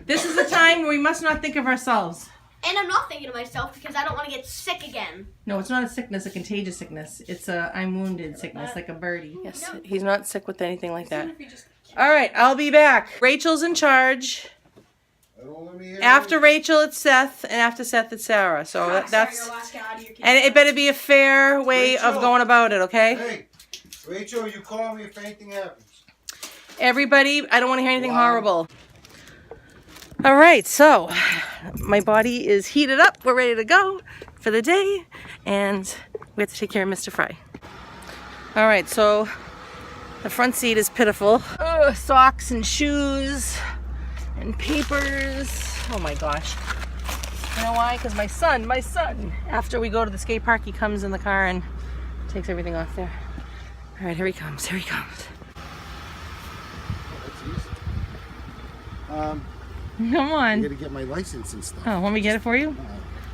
This is the time where we must not think of ourselves. And I'm not thinking of myself because I don't want to get sick again. No, it's not a sickness, a contagious sickness. It's a I'm wounded sickness, like a birdie. Yes, he's not sick with anything like that. All right, I'll be back. Rachel's in charge. After Rachel, it's Seth, and after Seth, it's Sarah. So that's... And it better be a fair way of going about it, okay? Hey, Rachel, you call me if anything happens. Everybody, I don't want to hear anything horrible. All right, so my body is heated up. We're ready to go for the day, and we have to take care of Mr. Frye. All right, so the front seat is pitiful. Ugh, socks and shoes and papers. Oh my gosh. You know why? Because my son, after we go to the skate park, he comes in the car and takes everything off there. All right, here he comes, here he comes. Come on. I gotta get my license and stuff. Oh, want me to get it for you?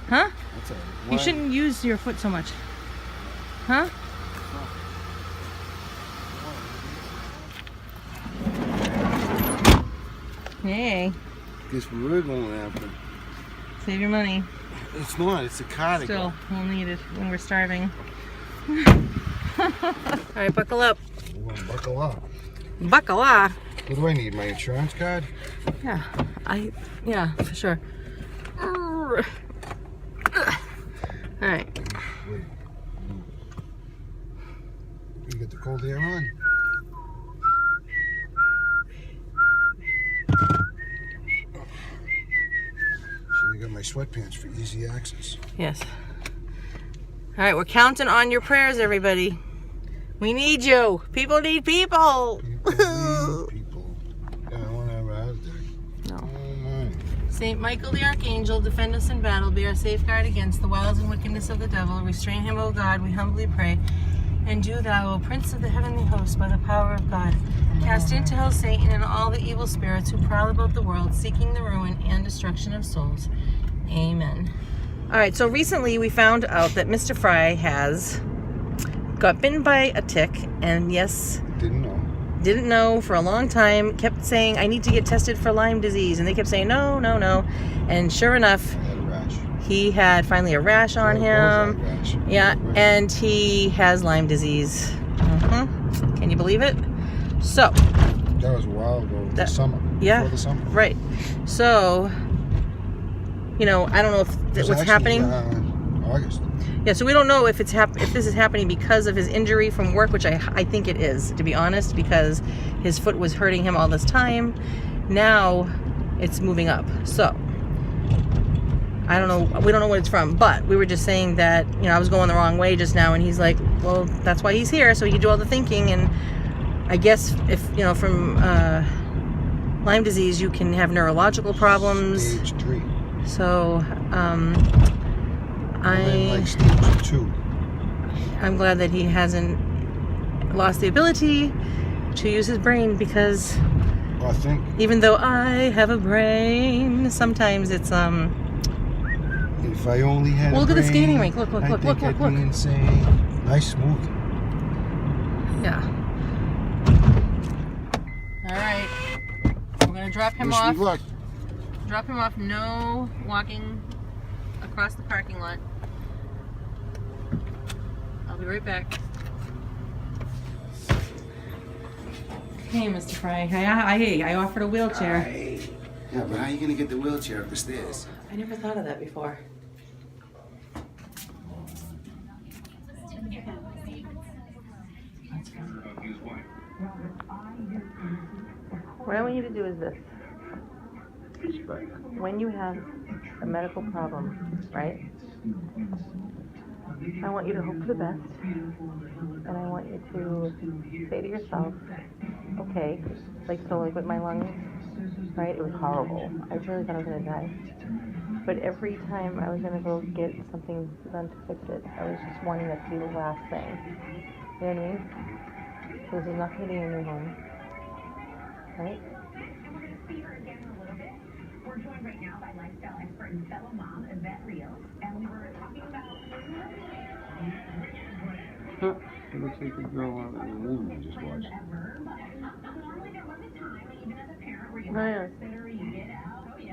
Huh? That's all right. You shouldn't use your foot so much. Huh? Hey. Guess we're going after. Save your money. It's not. It's a cardigan. Still, we'll need it when we're starving. All right, buckle up. We're gonna buckle up. Buckle up. What do I need? My insurance card? Yeah, for sure. All right. Wait. You got the cold air on? So you got my sweatpants for easy access. Yes. All right, we're counting on your prayers, everybody. We need you. People need people. People need people. Yeah, I want to have a heart attack. No. Oh my. Saint Michael the Archangel, defend us in battle, be our safeguard against the wiles and wickedness of the devil. Restrain him, O God, we humbly pray. And do thou, O Prince of the heavenly host, by the power of God, cast into hell Satan and all the evil spirits who prowl about the world, seeking the ruin and destruction of souls. Amen. All right, so recently we found out that Mr. Frye has got bitten by a tick, and yes, didn't know for a long time, kept saying, I need to get tested for Lyme disease, and they kept saying, no, no, no, and sure enough, he had finally a rash on him. Yeah, and he has Lyme disease. Can you believe it? So that was a while ago. The summer. Yeah. Before the summer. Right. So, you know, I don't know if what's happening. August. Yeah, so we don't know if this is happening because of his injury from work, which I think it is, to be honest, because his foot was hurting him all this time. Now it's moving up. So I don't know. We don't know what it's from, but we were just saying that, you know, I was going the wrong way just now, and he's like, well, that's why he's here, so he can do all the thinking. And I guess if, you know, from Lyme disease, you can have neurological problems. Stage 3. So, like stage 2. I'm glad that he hasn't lost the ability to use his brain, because I think even though I have a brain, sometimes it's if I only had well, look a at the brain, skating rink. Look. I'd be insane. Nice smooth. Yeah. All right. We're gonna drop him Wish off. me luck. Drop him off. No walking across the parking lot. I'll be right back. Hey, Mr. Frye. I offered a wheelchair. Hey. Yeah, but how are you gonna get the wheelchair up the stairs? I never thought of that before. What I want you to do is this. When you have a medical problem, right? I want you to hope for the best. And I want you to say to yourself, okay, like with my lungs, right? It was horrible. I really thought I was going to die. But every time I was going to go get something done to fix it, I was just wanting that to be the last thing. You know what I mean? So this is not going to be a new home. Right? We're joined right now by lifestyle expert and fellow mom, Yvette Rios, and we were talking about... It looks like the girl on the movie we just watched. Oh, yeah.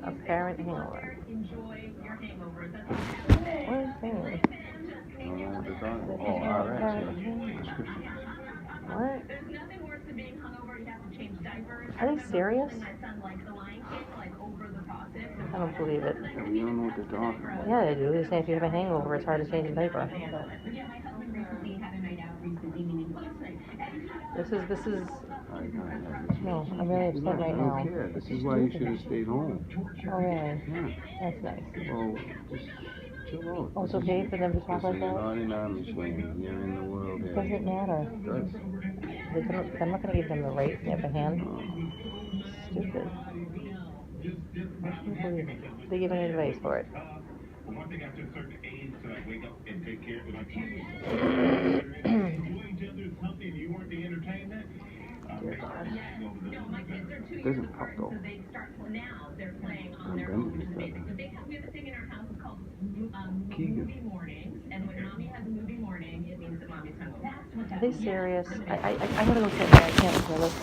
A parent hangover. Enjoy your hangovers. What is that? I don't know what they're talking about. Oh, RX. Prescription. What? There's nothing worse than being hungover. You have to change diapers. Are they serious? My son likes the Lion King, like over the faucet. I don't believe it. Yeah, we don't know what they're talking about. Yeah, they do. They say if you have a hangover, it's hard to change a diaper. Yeah, my husband recently had a night out recently, meaning last night. This is. I gotta have this. No, I'm really upset right I now. don't care. This is why you should have stayed home. Oh, really? Yeah. That's nice. Well, just chill out. Oh, it's okay for them to talk like You're that? not in Amish land. You're in the world It here. doesn't matter. It does. I'm not going to give them the right the upper hand. Stupid. I can't believe it. They're giving advice for it. One thing after a certain age to like wake up and take care of it. Enjoy each other's company and you weren't the entertainment. Dear God. No, my kids are 2 It years doesn't apart, pop though. so they start now. They're playing on their When own, did which is you amazing. start? But we have a thing in our house called Keegan. movie mornings, and when mommy has a movie morning, it means that mommy's hungover. Are they serious? I'm going to go sit there. I can't feel this.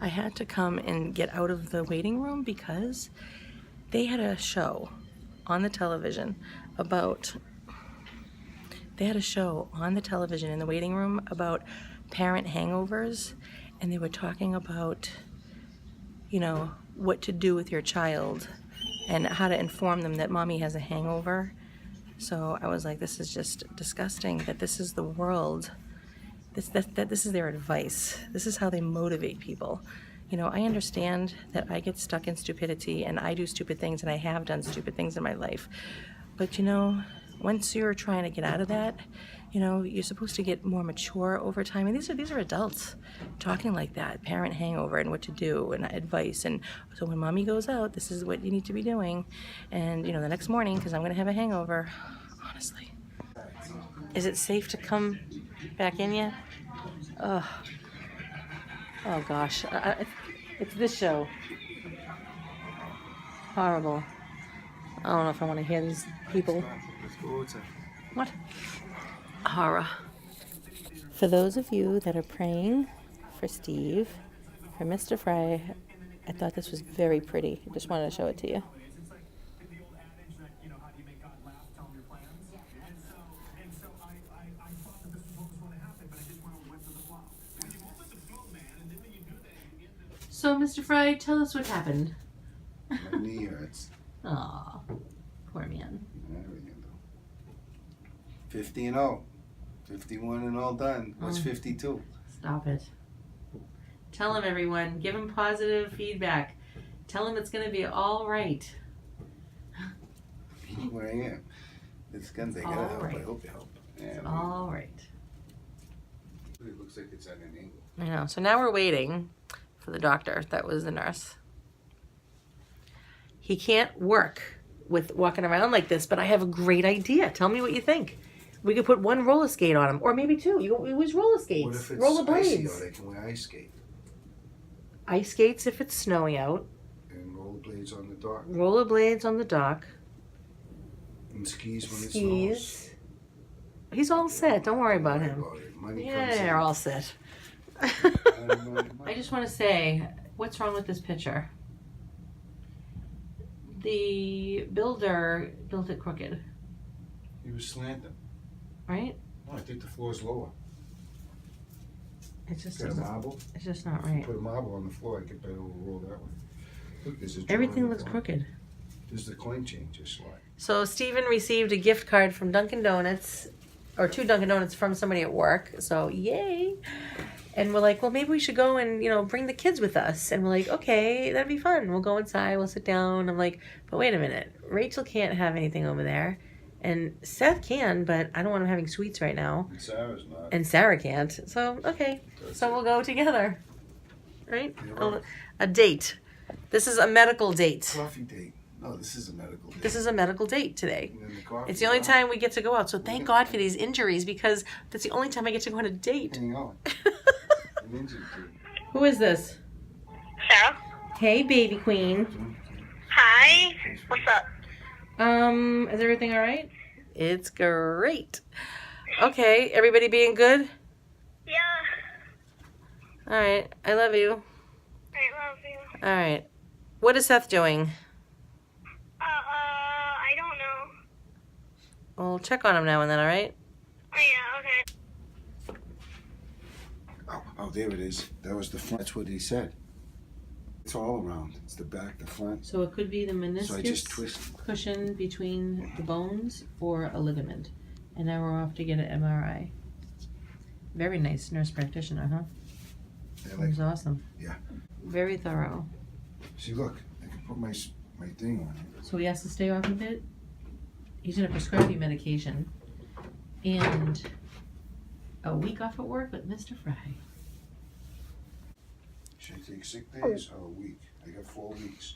I had to come and get out of the waiting room because they had a show on the television about in the waiting room about parent hangovers, and they were talking about, you know, what to do with your child and how to inform them that mommy has a hangover. So I was like, this is just disgusting that this is the world. This is their advice. This is how they motivate people. You know, I understand that I get stuck in stupidity and I do stupid things, and I have done stupid things in my life. But you know, once you're trying to get out of that, you know, you're supposed to get more mature over time. And these are adults talking like that, parent hangover and what to do and advice. And so when mommy goes out, this is what you need to be doing. And you know, the next morning, because I'm going to have a hangover, honestly. Is it safe to come back in yet? Oh gosh, it's this show. Horrible. I don't know if I want to hear these people. What? Horror. For those of you that are praying for Steve, for Mr. Frye, I thought this was very pretty. I just wanted to show it to you. So, Mr. Frye, tell us what happened. My knee hurts. Aw, poor man. There we go. 50 and 0. 51 and all done. What's 52? Stop it. Tell him, everyone. Give him positive feedback. Tell him it's going to be all right. Where I am. It's guns. They gotta All help. right. I hope they help. Yeah, It's all right. it looks like it's at an angle. I know. So now we're waiting for the doctor. That was the nurse. He can't work with walking around like this, but I have a great idea. Tell me what you think. We could put one roller skate on him, or maybe two. You use roller skates, What if it's roller icy blades, out? They can wear ice skate ice skates if it's snowy out, and rollerblades on the dock roller blades on the dock, and skis when it skis. snows. He's all set. Don't worry about Don't him. worry about it. Money Yeah, comes in. they're all set. Money. I just want to say, what's wrong with this picture? The builder built it crooked, He was slanting. right? Oh, I think the floor's lower. It's just Got a marble. it's just not right. Put a marble on the floor. I could better roll that way. Look, there's a drawer Everything in the looks corner. crooked. There's the coin changer slot. So Stephen received a gift card from Dunkin' Donuts, or 2 Dunkin' Donuts from somebody at work. So yay! And we're like, well, maybe we should go and, you know, bring the kids with us. And we're like, okay, that'd be fun. We'll go inside. We'll sit down. I'm like, but wait a minute. Rachel can't have anything over there. And Seth can, but I don't want him having sweets right now. And Sarah's not. And Sarah can't. So, okay. That's So it. we'll go together. Right? Yeah. A date. This is a medical date. Coffee date. No, this is a medical date. This is a medical date today. And then the coffee It's the only date. time we get to go out. So thank God for these injuries, because that's the only time I get to go on a date. Hang on. An injured date. Who is this? Sarah? Hey, baby queen. Hi. What's up? Is everything all right? It's great. Okay, everybody being good? Yeah. All right, I love you. I love you. All right. What is Seth doing? I don't know. Well, check on him now and then, all right? Oh, yeah, okay. Oh, there it is. That was the front. That's what he said. It's all around. It's the back, the front. So it could be the So I just meniscus twist. cushion between the bones or a ligament. And now we're off to get an MRI. Very nice nurse practitioner, huh? Yeah, It like, was awesome. yeah. Very thorough. See, look. I can put my thing on it. So he has to stay off of it. He's going to prescribe you medication. And a week off at work with Mr. Frye. Should I take sick days or a week? I got 4 weeks.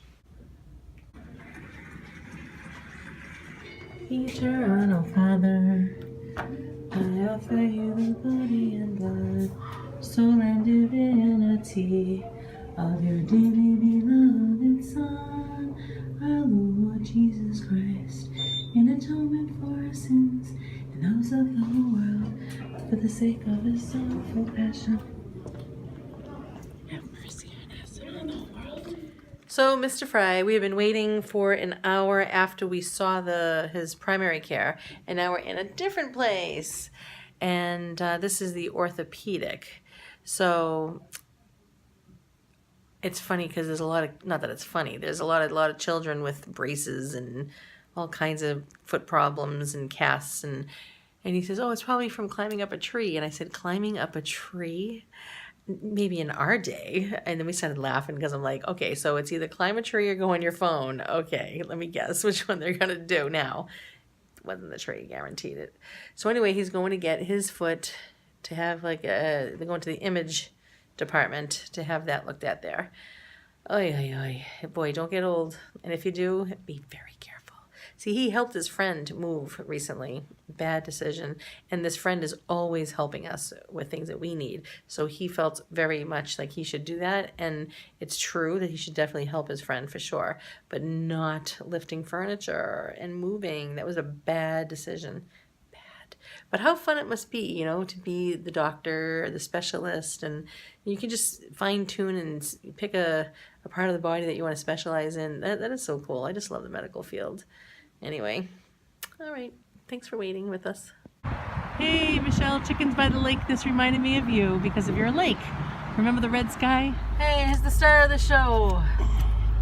Eternal Father, I offer you the body and blood, soul and divinity of your dearly beloved Son, our Lord Jesus Christ, in atonement for our sins and those of the whole world, for the sake of his sorrowful passion. Have mercy on us and on the whole world. So, Mr. Frye, we have been waiting for an hour after we saw his primary care, and now we're in a different place. And this is the orthopedic. So it's funny because there's a lot of, not that it's funny, there's a lot of children with braces and all kinds of foot problems and casts. And he says, oh, it's probably from climbing up a tree. And I said, climbing up a tree? Maybe in our day. And then we started laughing because I'm like, okay, so it's either climb a tree or go on your phone. Okay, let me guess which one they're going to do now. It wasn't the tree, guaranteed it. So anyway, he's going to get his foot to have like they're going to the image department to have that looked at there. Oy, oy, oy. Boy, don't get old. And if you do, be very careful. See, he helped his friend move recently. Bad decision. And this friend is always helping us with things that we need. So he felt very much like he should do that. And it's true that he should definitely help his friend for sure. But not lifting furniture and moving. That was a bad decision. Bad. But how fun it must be, you know, to be the doctor, the specialist. And you can just fine tune and pick a part of the body that you want to specialize in. That is so cool. I just love the medical field. Anyway, all right. Thanks for waiting with us. Hey, Michelle, Chickens by the Lake. This reminded me of you because of your lake. Remember the red sky? Hey, it's the star of the show. All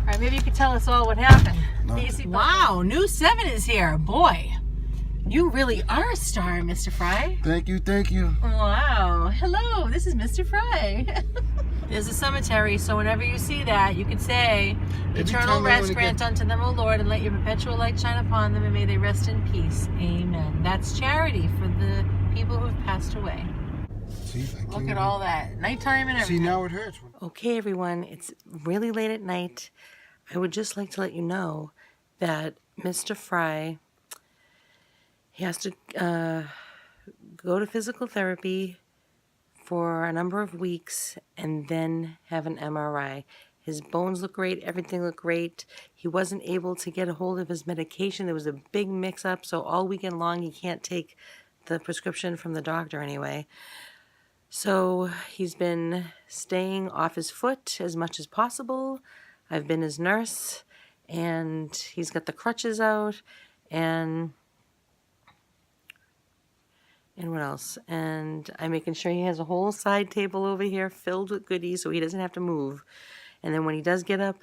right, maybe you could tell us all what happened. Wow, new 7 is here. Boy, you really are a star, Mr. Frye. Thank you, thank you. Wow. Hello, this is Mr. Frye. There's a cemetery, so whenever you see that, you can say, eternal rest grant unto them, O Lord, and let your perpetual light shine upon them, and may they rest in peace. Amen. That's charity for the people who've passed away. See, Look at all that. Nighttime and everything. See, now it hurts. Okay, everyone, it's really late at night. I would just like to let you know that Mr. Frye, he has to go to physical therapy for a number of weeks and then have an MRI. His bones look great, everything looked great. He wasn't able to get a hold of his medication. There was a big mix-up, so all weekend long he can't take the prescription from the doctor anyway. So he's been staying off his foot as much as possible. I've been his nurse, and he's got the crutches out, and what else? And I'm making sure he has a whole side table over here filled with goodies so he doesn't have to move. And then when he does get up,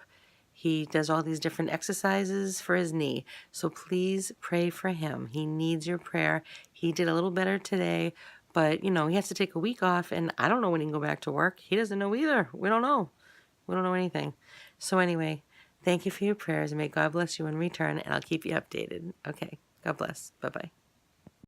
he does all these different exercises for his knee. So please pray for him. He needs your prayer. He did a little better today, but, you know, he has to take a week off, and I don't know when he can go back to work. He doesn't know either. We don't know. We don't know anything. So anyway, thank you for your prayers, and may God bless you in return, and I'll keep you updated. Okay, God bless. Bye-bye.